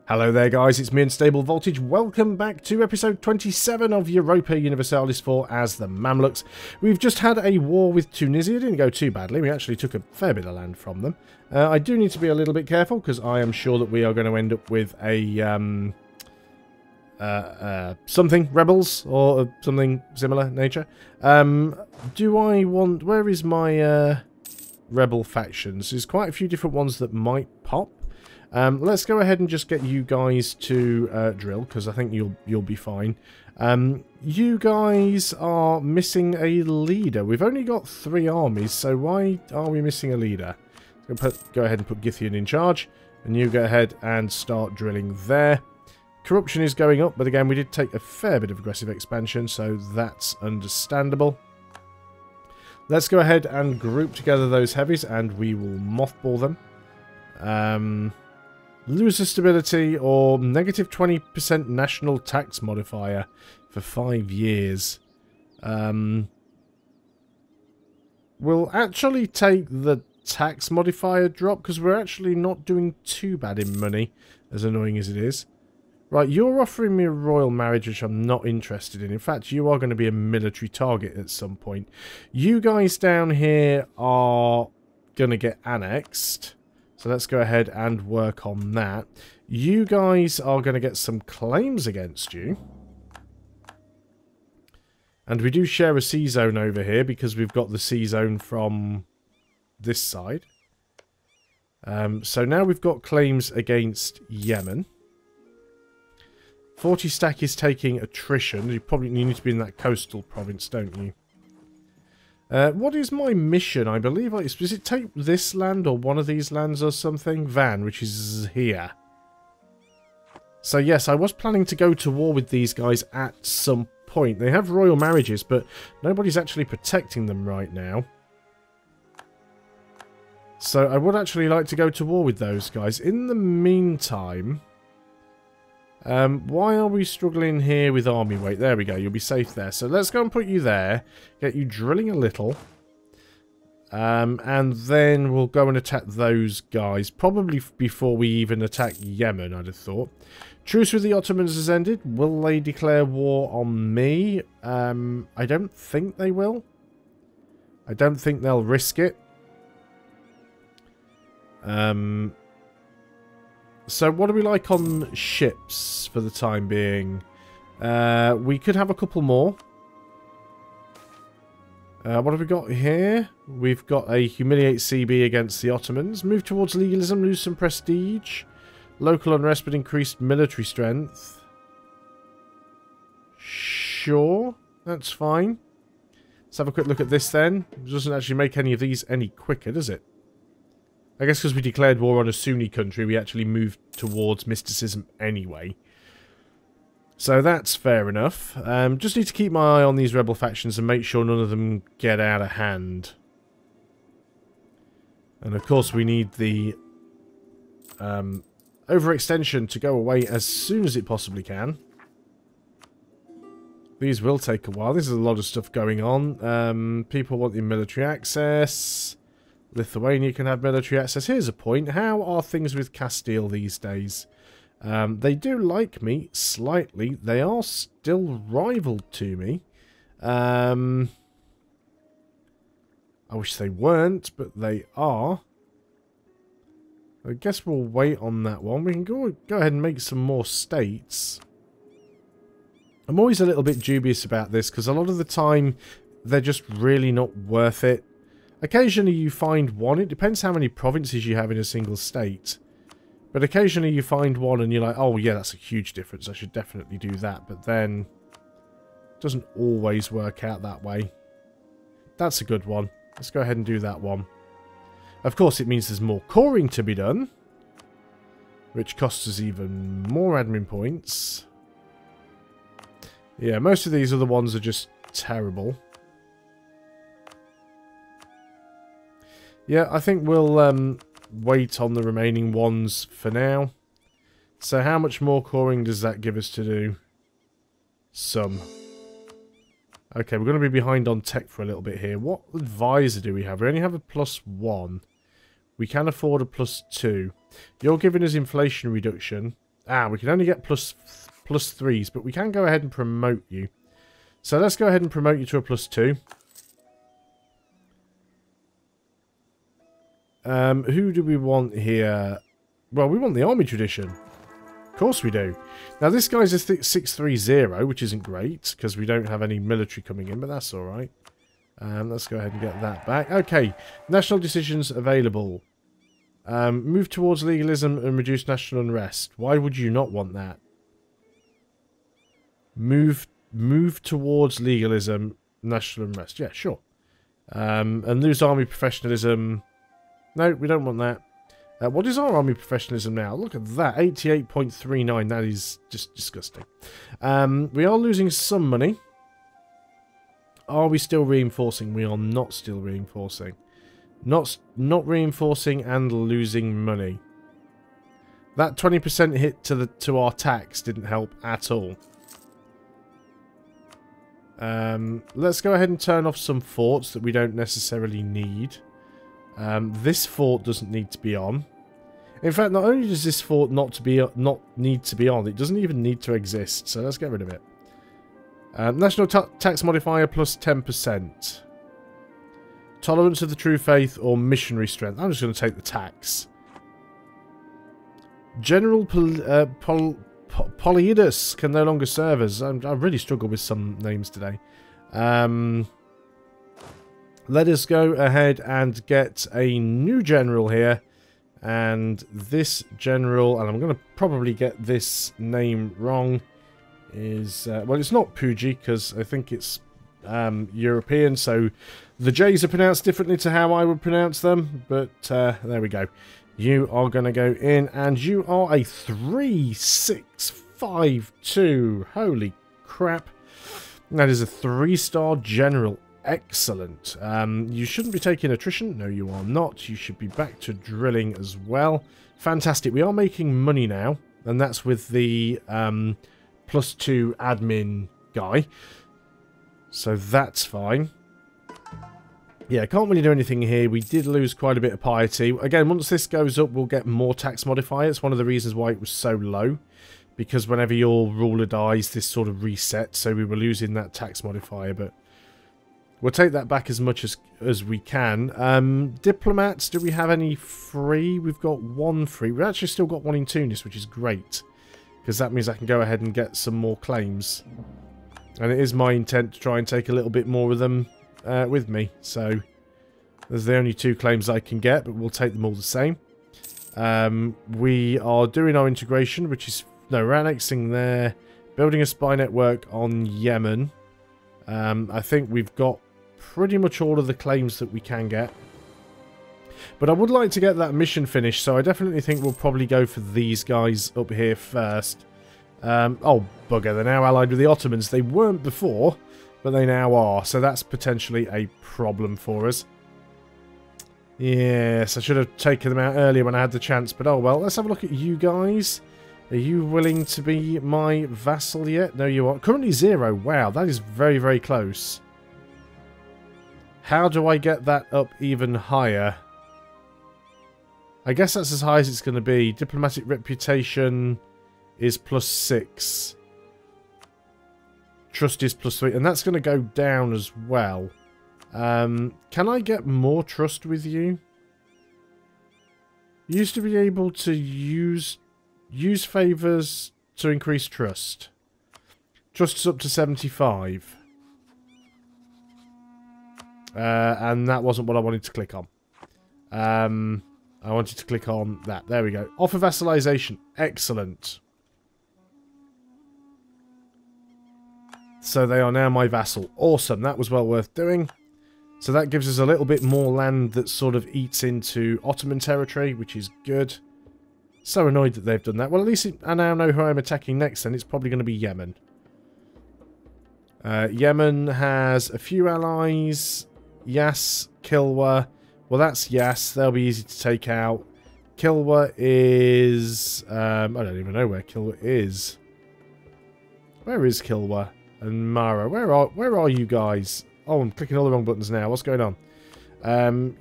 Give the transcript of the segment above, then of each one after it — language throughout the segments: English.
Hello there guys, it's me Unstable Voltage. Welcome back to episode 27 of Europa Universalis 4 as the Mamluks. We've just had a war with Tunisia. It didn't go too badly. We actually took a fair bit of land from them. I do need to be a little bit careful because I am sure that we are going to end up with a something rebels or something similar nature. Do I want... Where is my rebel factions? There's quite a few different ones that might pop. Let's go ahead and just get you guys to drill, because I think you'll be fine. You guys are missing a leader. We've only got 3 armies, so why are we missing a leader? Go ahead and put Githian in charge, and you go ahead and start drilling there. Corruption is going up, but again, we did take a fair bit of aggressive expansion, so that's understandable. Let's go ahead and group together those heavies, and we will mothball them. Loser stability or negative 20% national tax modifier for 5 years. We'll actually take the tax modifier drop because we're actually not doing too bad in money, as annoying as it is. Right, you're offering me a royal marriage, which I'm not interested in. In fact, you are going to be a military target at some point. You guys down here are going to get annexed. So let's go ahead and work on that. You guys are going to get some claims against you. And we do share a sea zone over here because we've got the sea zone from this side. So now we've got claims against Yemen. 40 stack is taking attrition. You need to be in that coastal province, don't you? What is my mission? I believe does it take this land or one of these lands or something? Van, which is here. So yes, I was planning to go to war with these guys at some point. They have royal marriages, but nobody's actually protecting them right now. So I would actually like to go to war with those guys. In the meantime... why are we struggling here with army weight? There we go, you'll be safe there. So let's go and put you there, get you drilling a little, and then we'll go and attack those guys, probably before we even attack Yemen, I'd have thought. Truce with the Ottomans has ended. Will they declare war on me? I don't think they will. I don't think they'll risk it. So what do we like on ships for the time being? We could have a couple more. What have we got here? We've got a humiliate CB against the Ottomans. Move towards legalism, lose some prestige. Local unrest but increased military strength. Sure, that's fine. Let's have a quick look at this then. It doesn't actually make any of these any quicker, does it? I guess because we declared war on a Sunni country, we actually moved towards mysticism anyway. So that's fair enough. Just need to keep my eye on these rebel factions and make sure none of them get out of hand. And of course we need the overextension to go away as soon as it possibly can. These will take a while. There's a lot of stuff going on. People want the military access... Lithuania can have military access. Here's a point. How are things with Castile these days? They do like me slightly. They are still rivaled to me. I wish they weren't, but they are. I guess we'll wait on that one. We can go ahead and make some more states. I'm always a little bit dubious about this because a lot of the time they're just really not worth it. Occasionally you find one. It depends how many provinces you have in a single state. But occasionally you find one and you're like, oh yeah, that's a huge difference. I should definitely do that. But then it doesn't always work out that way. That's a good one. Let's go ahead and do that one. Of course, it means there's more coring to be done, which costs us even more admin points. Yeah, most of these other ones are just terrible. Yeah, I think we'll wait on the remaining ones for now. So how much more coring does that give us to do? Some. Okay, we're going to be behind on tech for a little bit here. What advisor do we have? We only have a +1. We can afford a +2. You're giving us inflation reduction. we can only get plus 3s, but we can go ahead and promote you. So let's go ahead and promote you to a +2. Who do we want here? Well, we want the army tradition. Of course we do. Now, this guy's a 630, which isn't great, because we don't have any military coming in, but that's alright. Let's go ahead and get that back. Okay, national decisions available. Move towards legalism and reduce national unrest. Why would you not want that? Move towards legalism, national unrest. Yeah, sure. And lose army professionalism. No, we don't want that. What is our army professionalism now? Look at that, 88.39. That is just disgusting. We are losing some money. Are we still reinforcing? We are not still reinforcing. Not reinforcing and losing money. That 20% hit to our tax didn't help at all. Let's go ahead and turn off some forts that we don't necessarily need. This fort doesn't need to be on. In fact, not only does this fort not need to be on, it doesn't even need to exist. So let's get rid of it. National tax modifier plus 10%. Tolerance of the true faith or missionary strength. I'm just going to take the tax. General Polyidus can no longer serve us. I really struggle with some names today. Let us go ahead and get a new general here. And this general, and I'm going to probably get this name wrong, is... well, it's not Puji, because I think it's European, so the J's are pronounced differently to how I would pronounce them. But there we go. You are going to go in, and you are a 3652. Holy crap. That is a 3-star general. Excellent. You shouldn't be taking attrition. No, you are not. You should be back to drilling as well. Fantastic. We are making money now, and that's with the +2 admin guy. So that's fine. Yeah, can't really do anything here. We did lose quite a bit of piety. Again, once this goes up, we'll get more tax modifier. It's one of the reasons why it was so low. Because whenever your ruler dies, this sort of resets. So we were losing that tax modifier, but... we'll take that back as much as we can. Diplomats, do we have any free? We've got 1 free. We've actually still got 1 in Tunis, which is great. Because that means I can go ahead and get some more claims. And it is my intent to try and take a little bit more of them with me. So, there's the only 2 claims I can get, but we'll take them all the same. We are doing our integration, which is... no, we're annexing there. Building a spy network on Yemen. I think we've got pretty much all of the claims that we can get. But I would like to get that mission finished, so I definitely think we'll probably go for these guys up here first. Oh, bugger, they're now allied with the Ottomans. They weren't before, but they now are, so that's potentially a problem for us. Yes, I should have taken them out earlier when I had the chance, but oh well. Let's have a look at you guys. Are you willing to be my vassal yet? No, you aren't. Currently 0. Wow, that is very, very close. How do I get that up even higher? I guess that's as high as it's going to be. Diplomatic reputation is +6. Trust is +3. And that's going to go down as well. Can I get more trust with you? You used to be able to use favours to increase trust. Trust is up to 75. And that wasn't what I wanted to click on. I wanted to click on that. There we go. Offer vassalization. Excellent. So they are now my vassal. Awesome. That was well worth doing. So that gives us a little bit more land that sort of eats into Ottoman territory, which is good. So annoyed that they've done that. Well, at least I now know who I'm attacking next, then. It's probably going to be Yemen. Yemen has a few allies. Yas, Kilwa. Well, that's Yas. They'll be easy to take out. Kilwa is... I don't even know where Kilwa is. Where is Kilwa? And Mara. Where are you guys? Oh, I'm clicking all the wrong buttons now. What's going on?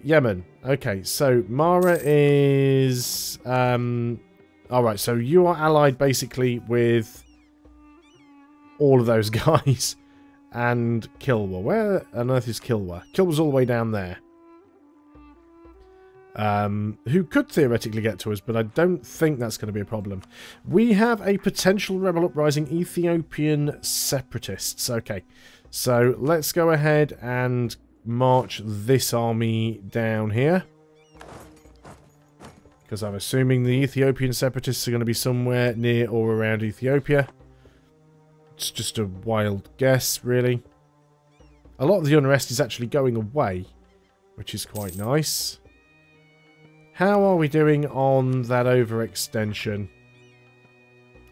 Yemen. Okay, so Mara is... oh, Alright, so you are allied basically with all of those guys. And Kilwa. Where on earth is Kilwa? Kilwa's all the way down there. Who could theoretically get to us, but I don't think that's going to be a problem. We have a potential rebel uprising, Ethiopian separatists. Okay, so let's go ahead and march this army down here. Because I'm assuming the Ethiopian separatists are going to be somewhere near or around Ethiopia. It's just a wild guess, really. A lot of the unrest is actually going away, which is quite nice. How are we doing on that overextension?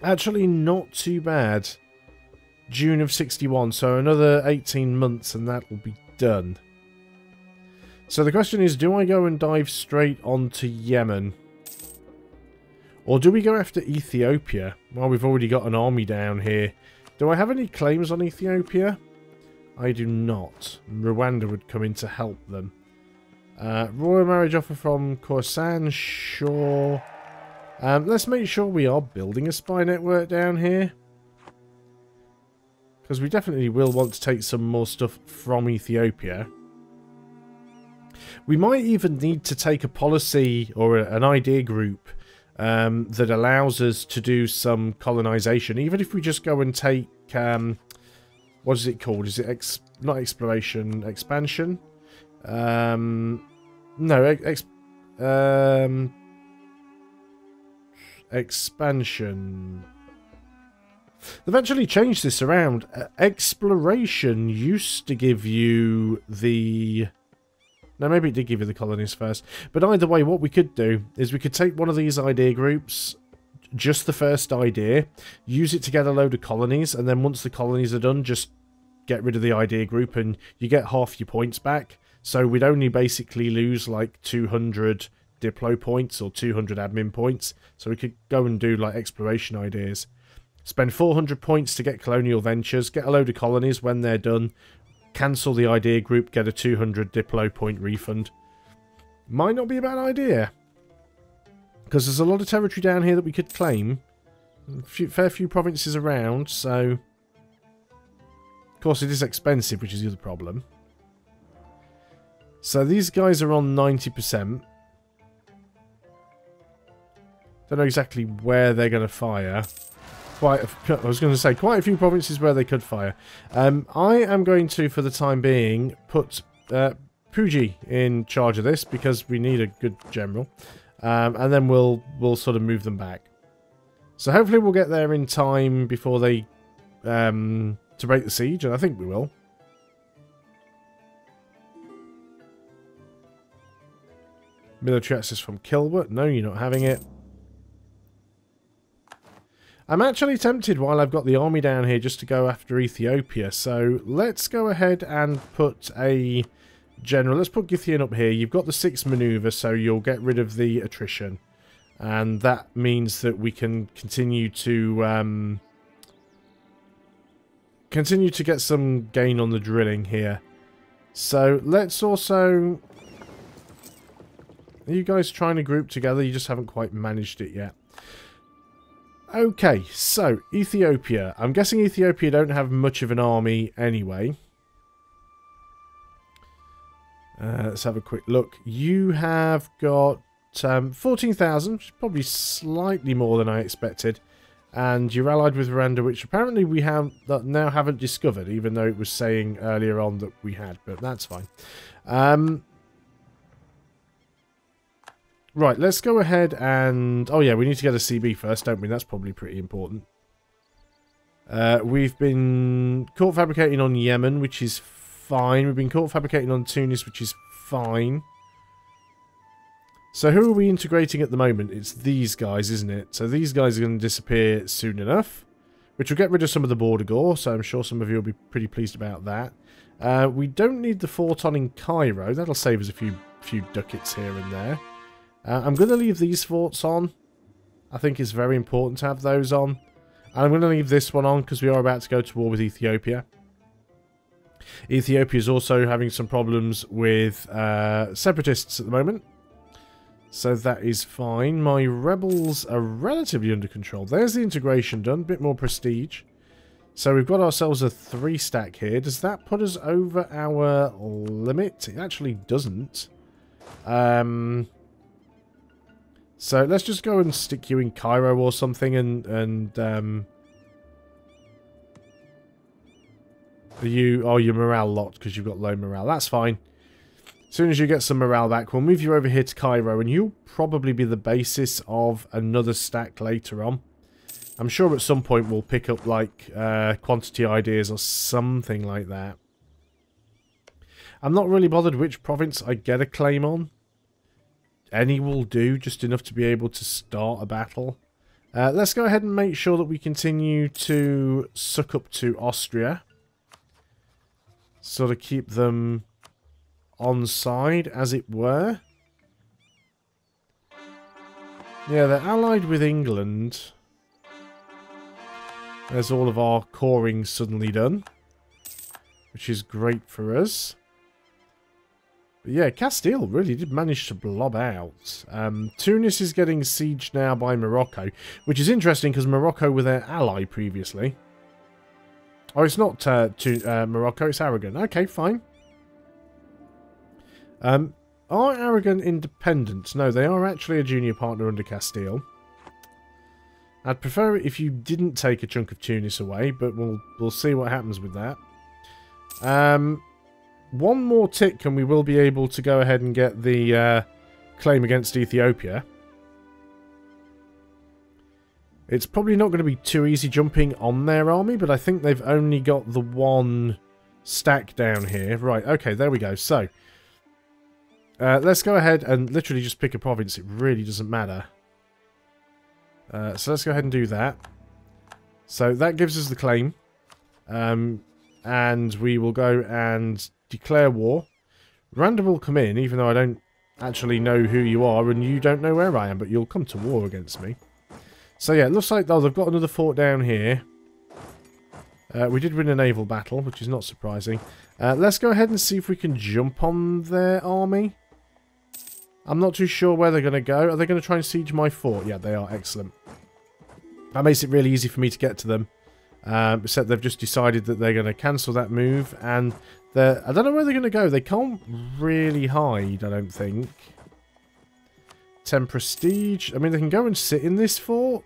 Actually, not too bad. June of 61, so another 18 months and that will be done. So the question is, do I go and dive straight onto Yemen? Or do we go after Ethiopia? Well, we've already got an army down here. Do I have any claims on Ethiopia? I do not. Rwanda would come in to help them. Royal marriage offer from Corsair, sure. Let's make sure we are building a spy network down here. Because we definitely will want to take some more stuff from Ethiopia. We might even need to take a policy or an idea group that allows us to do some colonization. Even if we just go and take... what is it called? Is it not exploration, expansion? No, expansion. They've actually changed this around. Exploration used to give you the... No, maybe it did give you the colonies first. But either way, what we could do is we could take one of these idea groups, just the first idea, use it to get a load of colonies, and then once the colonies are done, just get rid of the idea group and you get half your points back. So we'd only basically lose like 200 Diplo points or 200 admin points. So we could go and do like exploration ideas. Spend 400 points to get colonial ventures, get a load of colonies. When they're done, cancel the idea group, get a 200 Diplo point refund. Might not be a bad idea. Because there's a lot of territory down here that we could claim. Fair few provinces around, so... Of course, it is expensive, which is the other problem. So these guys are on 90%. Don't know exactly where they're going to fire. I was going to say, quite a few provinces where they could fire. I am going to, for the time being, put Puji in charge of this, because we need a good general. And then we'll sort of move them back. So hopefully we'll get there in time before they... to break the siege, and I think we will. Military access from Kilwa. No, you're not having it. I'm actually tempted, while I've got the army down here, just to go after Ethiopia. So let's go ahead and put a general. Let's put Githian up here. You've got the 6 maneuver, so you'll get rid of the attrition. And that means that we can continue to get some gain on the drilling here. So let's also... Are you guys trying to group together? You just haven't quite managed it yet. Okay, so Ethiopia. I'm guessing Ethiopia don't have much of an army anyway. Let's have a quick look. You have got 14,000, which is probably slightly more than I expected. And you're allied with Rwanda, which apparently we have now haven't discovered, even though it was saying earlier on that we had, but that's fine. Right, let's go ahead and... Oh yeah, we need to get a CB first, don't we? That's probably pretty important. We've been court fabricating on Yemen, which is fine. We've been court fabricating on Tunis, which is fine. So who are we integrating at the moment? It's these guys, isn't it? So these guys are going to disappear soon enough, which will get rid of some of the border gore, so I'm sure some of you will be pretty pleased about that. We don't need the fort on in Cairo. That'll save us a few ducats here and there. I'm going to leave these forts on. I think it's very important to have those on. And I'm going to leave this one on because we are about to go to war with Ethiopia. Ethiopia is also having some problems with separatists at the moment. So that is fine. My rebels are relatively under control. There's the integration done. A bit more prestige. So we've got ourselves a 3 stack here. Does that put us over our limit? It actually doesn't. So let's just go and stick you in Cairo or something and your morale locked because you've got low morale. That's fine. As soon as you get some morale back, we'll move you over here to Cairo, and you'll probably be the basis of another stack later on. I'm sure at some point we'll pick up, like, quantity ideas or something like that. I'm not really bothered which province I get a claim on. Any will do, just enough to be able to start a battle. Let's go ahead and make sure that we continue to suck up to Austria. Sort of keep them on side, as it were. Yeah, they're allied with England. There's all of our coring suddenly done, which is great for us. But yeah, Castile really did manage to blob out. Tunis is getting sieged now by Morocco, which is interesting because Morocco were their ally previously. Oh, it's not Morocco, it's Aragon. Okay, fine. Are Aragon independent? No, they are actually a junior partner under Castile. I'd prefer it if you didn't take a chunk of Tunis away, but we'll see what happens with that. One more tick and we will be able to go ahead and get the claim against Ethiopia. It's probably not going to be too easy jumping on their army, but I think they've only got the 1 stack down here. Right, okay, there we go. So, let's go ahead and literally just pick a province. It really doesn't matter. So let's go ahead and do that. So that gives us the claim. And we will go and declare war. Random will come in, even though I don't actually know who you are and you don't know where I am, but you'll come to war against me. So yeah, it looks like, oh, they've got another fort down here. We did win a naval battle, which is not surprising. Let's go ahead and see if we can jump on their army. I'm not too sure where they're going to go. Are they going to try and siege my fort? Yeah, they are. Excellent. That makes it really easy for me to get to them. Except they've just decided that they're going to cancel that move. And I don't know where they're going to go. They can't really hide, I don't think. 10 prestige. I mean, they can go and sit in this fort.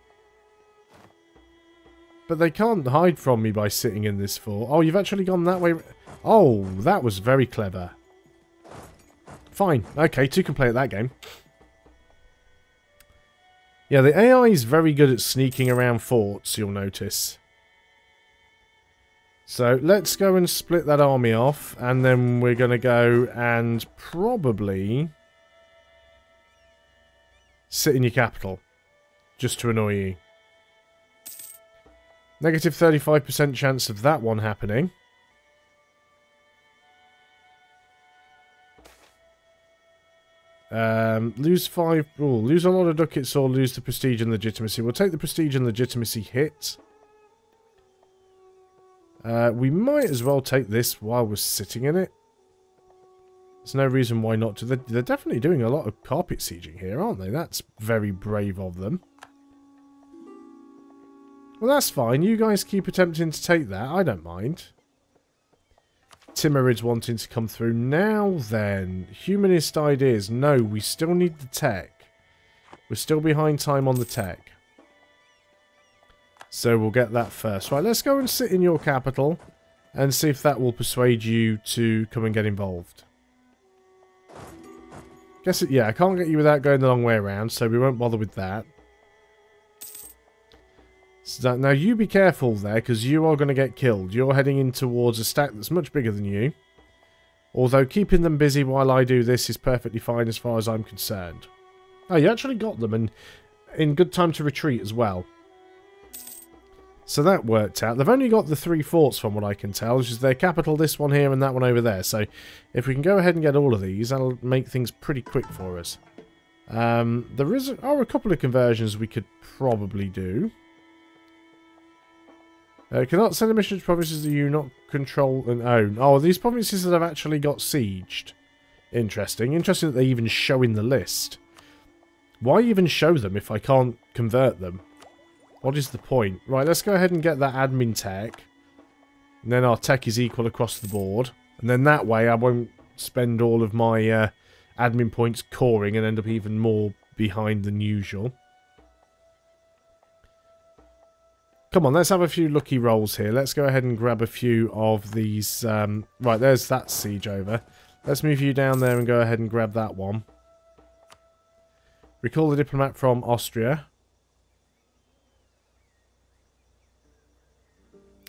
But they can't hide from me by sitting in this fort. Oh, you've actually gone that way. Oh, that was very clever. Fine. Okay, 2 can play at that game. Yeah, the AI is very good at sneaking around forts, you'll notice. So, let's go and split that army off, and then we're going to go and probably sit in your capital, just to annoy you. Negative 35% chance of that one happening. Lose 5... Oh, lose a lot of ducats or lose the prestige and legitimacy. We'll take the prestige and legitimacy hit. We might as well take this while we're sitting in it. There's no reason why not to. They're definitely doing a lot of carpet sieging here, aren't they? That's very brave of them. Well, that's fine. You guys keep attempting to take that. I don't mind. Timurid's wanting to come through. Now then, humanist ideas. No, we still need the tech. We're still behind time on the tech. So we'll get that first. Right, let's go and sit in your capital and see if that will persuade you to come and get involved. Guess it, yeah, I can't get you without going the long way around, so we won't bother with that. So now you be careful there, because you are going to get killed. You're heading in towards a stack that's much bigger than you. Although keeping them busy while I do this is perfectly fine as far as I'm concerned. Oh, you actually got them, and in good time to retreat as well. So that worked out. They've only got the 3 forts from what I can tell, which is their capital, this one here and that one over there. So if we can go ahead and get all of these, that'll make things pretty quick for us. There are a couple of conversions we could probably do. Cannot send a mission to provinces that you not control and own. Oh, these provinces that have actually got sieged. Interesting. Interesting that they even show in the list. Why even show them if I can't convert them? What is the point? Right, let's go ahead and get that admin tech. And then our tech is equal across the board. And then that way I won't spend all of my admin points coring and end up even more behind than usual. Come on, let's have a few lucky rolls here. Let's go ahead and grab a few of these. Right, there's that siege over. Let's move you down there and go ahead and grab that one. Recall the diplomat from Austria.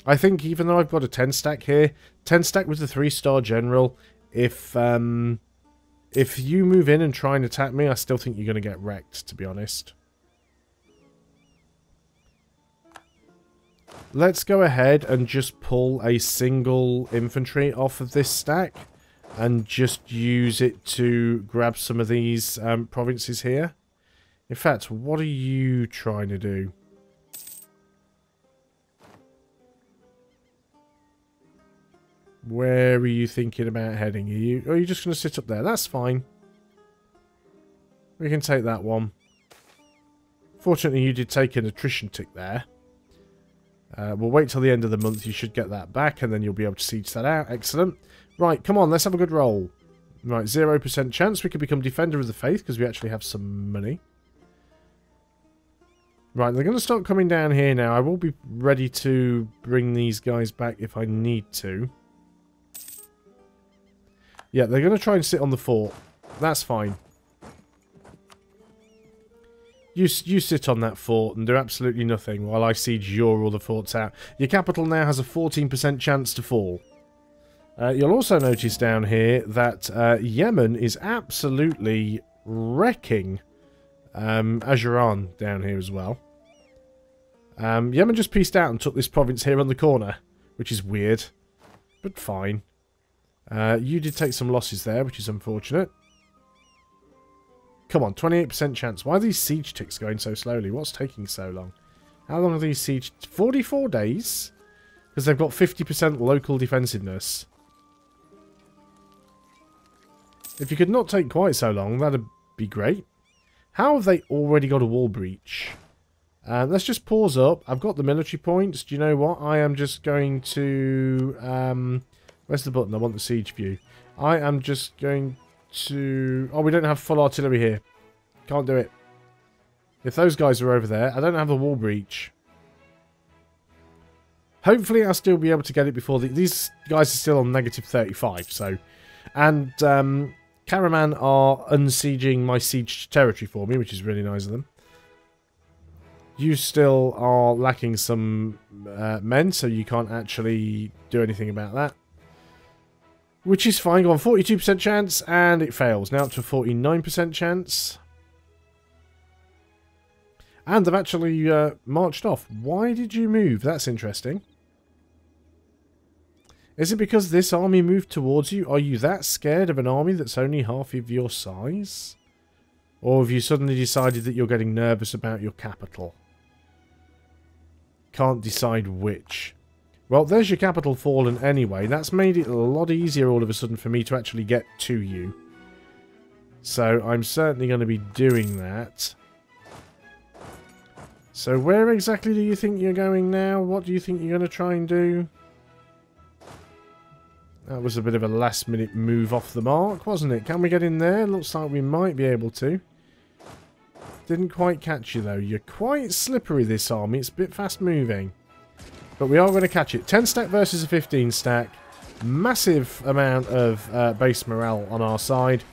I think even though I've got a 10 stack here, 10 stack with the 3-star general, if you move in and try and attack me, I still think you're going to get wrecked, to be honest. Let's go ahead and just pull a single infantry off of this stack and just use it to grab some of these provinces here. In fact, what are you trying to do? Where are you thinking about heading? Are you just going to sit up there? That's fine. We can take that one. Fortunately, you did take an attrition tick there. We'll wait till the end of the month. You should get that back, and then you'll be able to siege that out. Excellent. Right, come on, let's have a good roll. Right, 0% chance we can become Defender of the Faith, because we actually have some money. Right, they're going to start coming down here now. I will be ready to bring these guys back if I need to. Yeah, they're going to try and sit on the fort. That's fine. You sit on that fort and do absolutely nothing while I siege your other forts out. Your capital now has a 14% chance to fall. You'll also notice down here that Yemen is absolutely wrecking Ajuran down here as well. Yemen just pieced out and took this province here on the corner, which is weird, but fine. You did take some losses there, which is unfortunate. Come on, 28% chance. Why are these siege ticks going so slowly? What's taking so long? How long are these siege... 44 days? Because they've got 50% local defensiveness. If you could not take quite so long, that'd be great. How have they already got a wall breach? Let's just pause up. I've got the military points. Do you know what? I am just going to... where's the button? I want the siege view. I am just going to... Oh, we don't have full artillery here. Can't do it. If those guys are over there, I don't have the wall breach. Hopefully I'll still be able to get it before... These guys are still on negative 35, so... And Karaman are unsieging my siege territory for me, which is really nice of them. You still are lacking some men, so you can't actually do anything about that. Which is fine. Go on, 42% chance, and it fails. Now up to 49% chance. And they've actually marched off. Why did you move? That's interesting. Is it because this army moved towards you? Are you that scared of an army that's only half of your size? Or have you suddenly decided that you're getting nervous about your capital? Can't decide which. Well, there's your capital fallen anyway. That's made it a lot easier all of a sudden for me to actually get to you. So I'm certainly going to be doing that. So where exactly do you think you're going now? What do you think you're going to try and do? That was a bit of a last minute move off the mark, wasn't it? Can we get in there? Looks like we might be able to. Didn't quite catch you though. You're quite slippery, this army. It's a bit fast moving. But we are going to catch it. 10 stack versus a 15 stack. Massive amount of base morale on our side.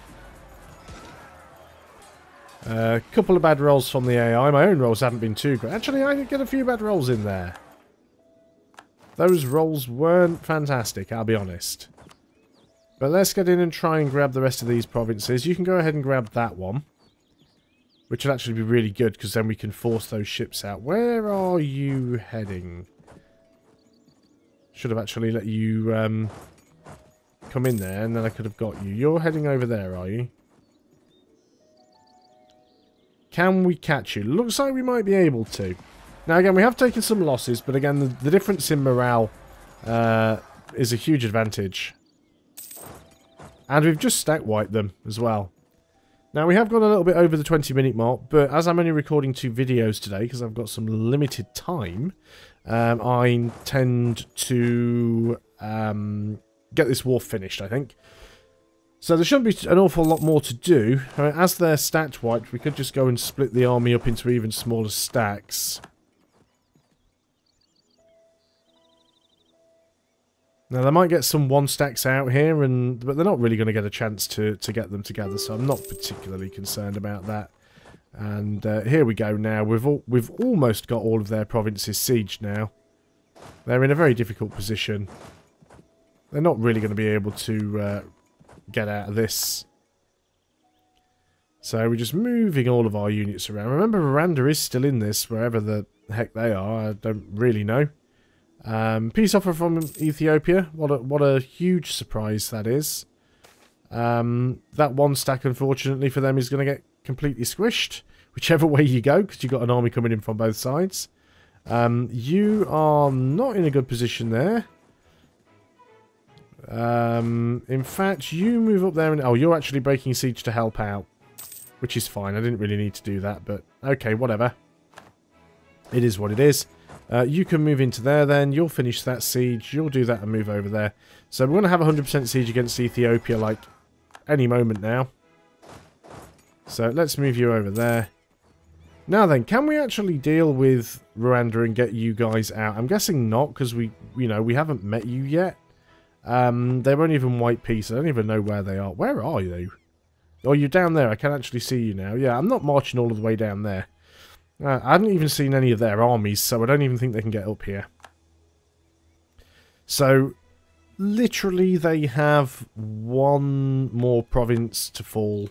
A couple of bad rolls from the AI. My own rolls haven't been too great. Actually, I did get a few bad rolls in there. Those rolls weren't fantastic, I'll be honest. But let's get in and try and grab the rest of these provinces. You can go ahead and grab that one. Which will actually be really good, because then we can force those ships out. Where are you heading? Should have actually let you come in there, and then I could have got you. You're heading over there, are you? Can we catch you? Looks like we might be able to. Now, again, we have taken some losses, but again, the difference in morale is a huge advantage. And we've just stack wiped them as well. Now, we have gone a little bit over the 20-minute mark, but as I'm only recording 2 videos today, because I've got some limited time, I intend to get this war finished, I think. So there shouldn't be an awful lot more to do. I mean, as they're stacked wiped, we could just go and split the army up into even smaller stacks. Now, they might get some 1-stacks out here, but they're not really going to get a chance to get them together, so I'm not particularly concerned about that. And here we go now. We've almost got all of their provinces sieged now. They're in a very difficult position. They're not really going to be able to get out of this. So we're just moving all of our units around. Remember, Rwanda is still in this, wherever the heck they are. I don't really know. Peace offer from Ethiopia. What a huge surprise that is. That 1 stack, unfortunately, for them is going to get completely squished. Whichever way you go, because you've got an army coming in from both sides. You are not in a good position there. In fact, you move up there and... Oh, you're actually breaking siege to help out. Which is fine. I didn't really need to do that, but... Okay, whatever. It is what it is. You can move into there then. You'll finish that siege. You'll do that and move over there. So we're going to have 100% siege against Ethiopia, like, any moment now. So let's move you over there. Now then, can we actually deal with Rwanda and get you guys out? I'm guessing not, because we haven't met you yet. They won't even wipe peace. I don't even know where they are. Where are you? Oh, you're down there. I can actually see you now. Yeah, I'm not marching all of the way down there. I haven't even seen any of their armies, so I don't even think they can get up here. So, literally, they have 1 more province to fall.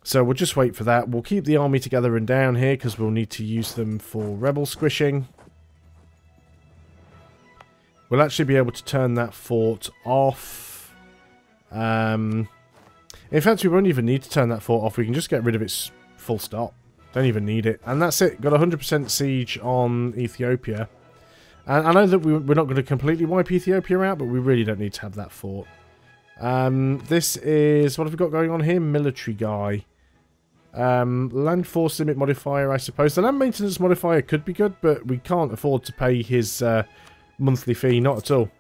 So we'll just wait for that. We'll keep the army together and down here, because we'll need to use them for rebel squishing. We'll actually be able to turn that fort off. In fact, we won't even need to turn that fort off. We can just get rid of its full stop. Don't even need it. And that's it. Got 100% siege on Ethiopia. And I know that we're not going to completely wipe Ethiopia out, but we really don't need to have that fort. This is... What have we got going on here? Military guy. Land force limit modifier, I suppose. The land maintenance modifier could be good, but we can't afford to pay his monthly fee. Not at all.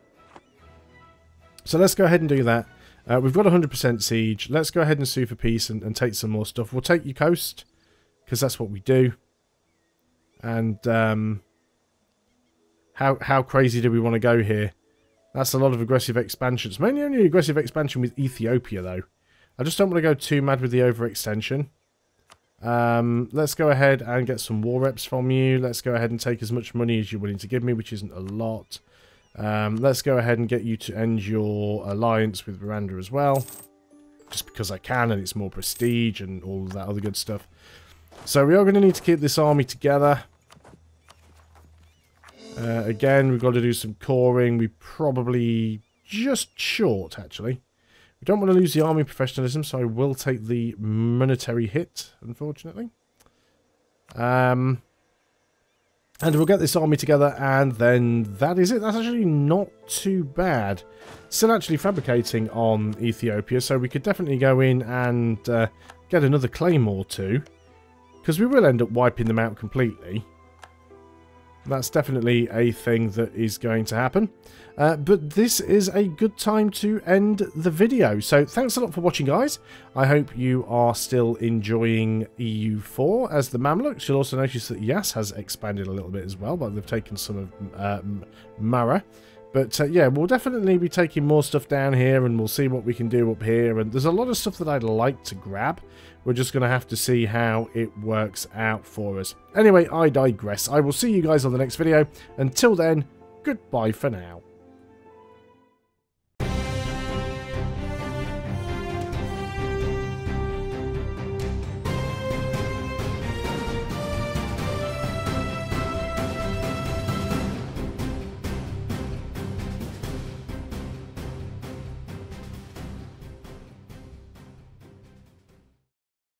So let's go ahead and do that. We've got 100% siege. Let's go ahead and sue for peace and take some more stuff. We'll take your coast, because that's what we do. And how crazy do we want to go here? That's a lot of aggressive expansions. Mainly only aggressive expansion with Ethiopia, though. I just don't want to go too mad with the overextension. Let's go ahead and get some war reps from you. Let's go ahead and take as much money as you're willing to give me, which isn't a lot. Let's go ahead and get you to end your alliance with Rwanda as well. Just because I can, and it's more prestige and all of that other good stuff. So we are going to need to keep this army together. Again, we've got to do some coring. We probably just short, actually. We don't want to lose the army professionalism, so I will take the monetary hit, unfortunately. And we'll get this army together, and then that is it. That's actually not too bad. Still actually fabricating on Ethiopia, so we could definitely go in and get another claim or two. Because we will end up wiping them out completely. That's definitely a thing that is going to happen. But this is a good time to end the video. So thanks a lot for watching, guys. I hope you are still enjoying EU4 as the Mamluks. You'll also notice that Yas has expanded a little bit as well, but they've taken some of Mara. But yeah, we'll definitely be taking more stuff down here, and we'll see what we can do up here. And there's a lot of stuff that I'd like to grab. We're just going to have to see how it works out for us. Anyway, I digress. I will see you guys on the next video. Until then, goodbye for now.